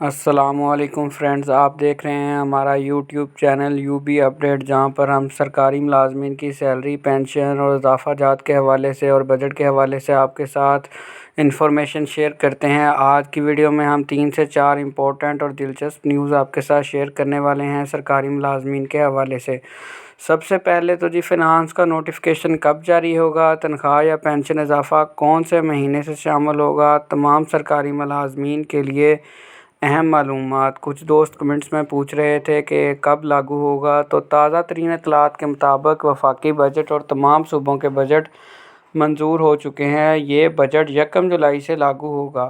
السلام علیکم فرینڈز، آپ دیکھ رہے ہیں ہمارا YouTube channel U B update, جہاں پر ہم سرکاری ملازمین کی سیلری، پینشن اور اضافہ جات کے حوالے سے اور بجٹ کے حوالے سے آپ کے ساتھ انفارمیشن شیئر کرتے ہیں۔ آج کی ویڈیو میں ہم 3 سے 4 امپورٹنٹ اور دلچسپ نیوز آپ کے ساتھ شیئر کرنے والے ہیں سرکاری ملازمین کے حوالے سے۔ سب سے پہلے تو فنانس کا نوٹیفیکیشن کب جاری ہوگا، تنخواہ یا پینشن اضافہ کون سے مہینے سے شامل ہوگا، تمام سرکاری ملازمین کے لیے اہم معلومات۔ کچھ دوست کمنٹس میں پوچھ رہے تھے کہ کب لاگو ہوگا، تو تازہ ترین اطلاعات کے مطابق وفاقی بجٹ اور تمام صوبوں کے بجٹ منظور ہو چکے ہیں۔ یہ بجٹ 1 جولائی سے لاگو ہوگا،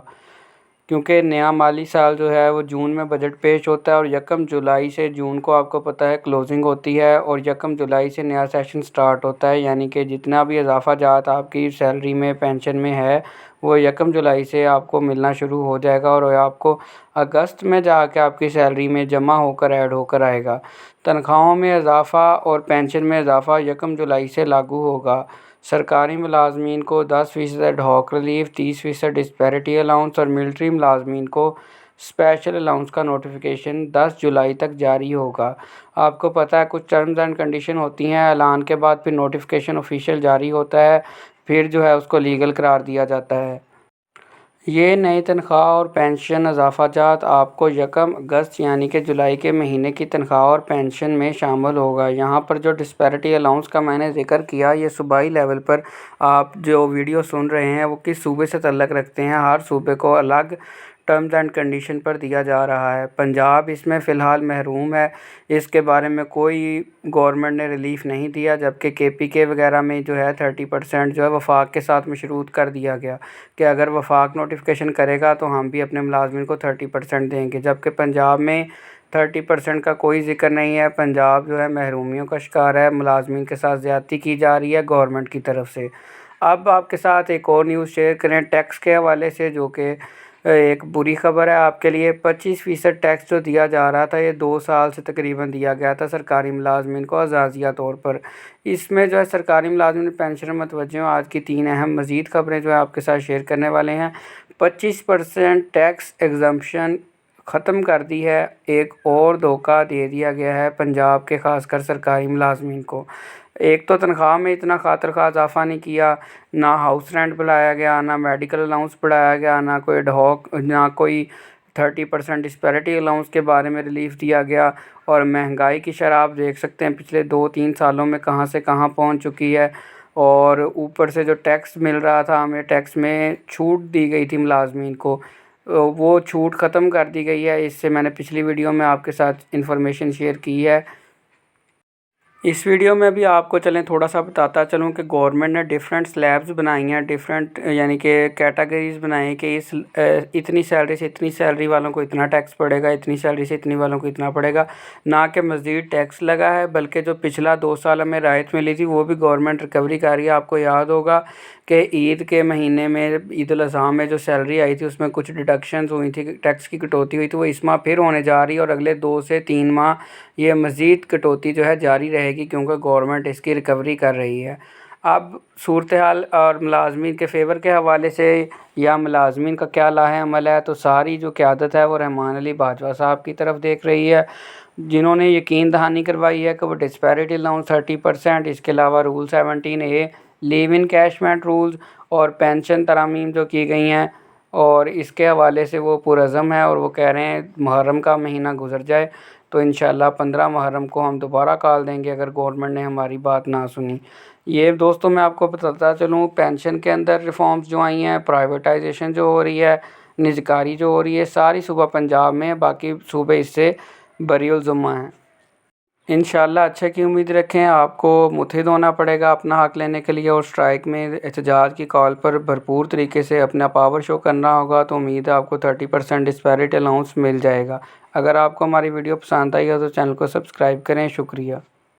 کیونکہ نیا مالی سال وہ جون میں بجٹ پیش ہوتا ہے اور 1 جولائی سے جون کو آپ کو پتہ ہے کلوزنگ ہوتی ہے اور 1 جولائی سے نیا سیشن سٹارٹ ہوتا ہے، یعنی کہ جتنا بھی اضافہ جات آپ کی سیلری میں، پینشن میں ہے، وہ 1 جولائی سے آپ کو ملنا شروع ہو جائے گا اور آپ کو اگست میں جا کے آپ کی سیلری میں جمع ہو کر ایڈ ہو کر آئے گا۔ تنخواہوں میں اضافہ اور پینشن میں اضافہ 1 جولائی سے لاگو ہوگا۔ سرکاری ملازمین کو 10% ہاک ریلیف، 30% ڈسپیرٹی الاؤنس اور ملٹری ملازمین کو اسپیشل الاؤنس کا نوٹیفیکیشن 10 جولائی تک جاری ہوگا۔ آپ کو پتہ ہے کچھ ٹرمز اینڈ کنڈیشن ہوتی ہیں، اعلان کے بعد پھر نوٹیفیکیشن آفیشیل جاری ہوتا ہے، پھر اس کو لیگل قرار دیا جاتا ہے۔ یہ نئی تنخواہ اور پینشن اضافہ جات آپ کو 1 اگست یعنی کہ جولائی کے مہینے کی تنخواہ اور پینشن میں شامل ہوگا۔ یہاں پر جو ڈسپیرٹی الاؤنس کا میں نے ذکر کیا، یہ صوبائی لیول پر آپ جو ویڈیو سن رہے ہیں وہ کس صوبے سے تعلق رکھتے ہیں، ہر صوبے کو الگ ٹرمز اینڈ کنڈیشن پر دیا جا رہا ہے۔ پنجاب اس میں فی الحال محروم ہے، اس کے بارے میں کوئی گورنمنٹ نے ریلیف نہیں دیا، جبکہ KPK وغیرہ میں 30% وفاق کے ساتھ مشروط کر دیا گیا کہ اگر وفاق نوٹیفیکیشن کرے گا تو ہم بھی اپنے ملازمین کو 30% دیں گے، جبکہ پنجاب میں 30% کا کوئی ذکر نہیں ہے۔ پنجاب محرومیوں کا شکار ہے، ملازمین کے ساتھ زیادتی کی جا رہی ہے گورنمنٹ کی طرف سے۔ اب آپ کے ساتھ ایک اور نیوز شیئر کریں ٹیکس کے حوالے سے، جو کہ ایک بری خبر ہے آپ کے لیے۔ 25% ٹیکس دیا جا رہا تھا، یہ 2 سال سے تقریباً دیا گیا تھا سرکاری ملازمین کو اعزازیہ طور پر۔ اس میں سرکاری ملازمین پینشن متوجہ ہوں۔ آج کی 3 اہم مزید خبریں آپ کے ساتھ شیئر کرنے والے ہیں۔ 25% ٹیکس ایگزمپشن ختم کر دی ہے، ایک اور دھوکہ دے دیا گیا ہے پنجاب کے خاص کر سرکاری ملازمین کو۔ ایک تو تنخواہ میں اتنا خاطر خواہ اضافہ نہیں کیا، نہ ہاؤس رینٹ بڑھایا گیا، نہ میڈیکل الاؤنس بڑھایا گیا، نہ کوئی ایڈہاک، نہ کوئی 30% ڈسپیرٹی الاؤنس کے بارے میں ریلیف دیا گیا، اور مہنگائی کی شرح آپ دیکھ سکتے ہیں پچھلے 2-3 سالوں میں کہاں سے کہاں پہنچ چکی ہے، اور اوپر سے جو ٹیکس مل رہا تھا ہمیں، ٹیکس میں چھوٹ دی گئی تھی ملازمین کو، وہ چھوٹ ختم کر دی گئی ہے۔ اس سے میں نے پچھلی ویڈیو میں آپ کے ساتھ انفارمیشن شیئر کی ہے۔ اس ویڈیو میں بھی آپ کو تھوڑا سا بتاتا چلوں کہ گورنمنٹ نے ڈیفرنٹ سلیبز بنائی ہیں، ڈیفرنٹ یعنی کہ کیٹیگریز بنائی ہیں کہ اتنی سیلری سے اتنی سیلری والوں کو اتنا ٹیکس پڑے گا، اتنی سیلری سے اتنی والوں کو اتنا پڑے گا، نہ کہ مزید ٹیکس لگا ہے، بلکہ جو پچھلا 2 سال ہمیں رعایت ملی تھی وہ بھی گورنمنٹ ریکوری کر رہی ہے۔ آپ کو یاد ہوگا کہ عید کے مہینے میں، عید الاضحیٰ میں جو سیلری آئی تھی اس میں کچھ ڈیڈکشنز ہوئی تھی، ٹیکس کی کٹوتی ہوئی تھی، وہ اس ماہ پھر ہونے جا رہی ہے، اور اگلے 2 سے 3 ماہ یہ مزید کٹوتی جاری رہے گی، کیونکہ گورنمنٹ اس کی ریکوری کر رہی ہے۔ اب صورتحال اور ملازمین کے فیور کے حوالے سے یا ملازمین کا کیا لاہ عمل ہے، تو ساری جو قیادت ہے وہ رحمان علی باجوہ صاحب کی طرف دیکھ رہی ہے، جنہوں نے یقین دہانی کروائی ہے کہ وہ ڈسپیرٹی الاؤنس 30%، اس کے علاوہ رول 17A، لیو ان کیشمنٹ رولز اور پینشن ترامیم جو کی گئی ہیں، اور اس کے حوالے سے وہ پرعزم ہے، اور وہ کہہ رہے ہیں محرم کا مہینہ گزر جائے تو انشاءاللہ 15 محرم کو ہم دوبارہ کال دیں گے اگر گورنمنٹ نے ہماری بات نہ سنی۔ یہ دوستوں میں آپ کو بتاتا چلوں، پینشن کے اندر ریفارمز جو آئی ہیں، پرائیویٹائزیشن جو ہو رہی ہے، نجکاری جو ہو رہی ہے، ساری صوبہ پنجاب میں، باقی صوبے اس سے بری الذمہ ہیں۔ انشاءاللہ اچھے کی امید رکھیں، آپ کو متحد ہونا پڑے گا اپنا حق لینے کے لیے، اور اسٹرائک میں، احتجاج کی کال پر بھرپور طریقے سے اپنا پاور شو کرنا ہوگا، تو امید ہے آپ کو 30% ڈسپیرٹی الاؤنس مل جائے گا۔ اگر آپ کو ہماری ویڈیو پسند آئی ہو تو چینل کو سبسکرائب کریں، شکریہ۔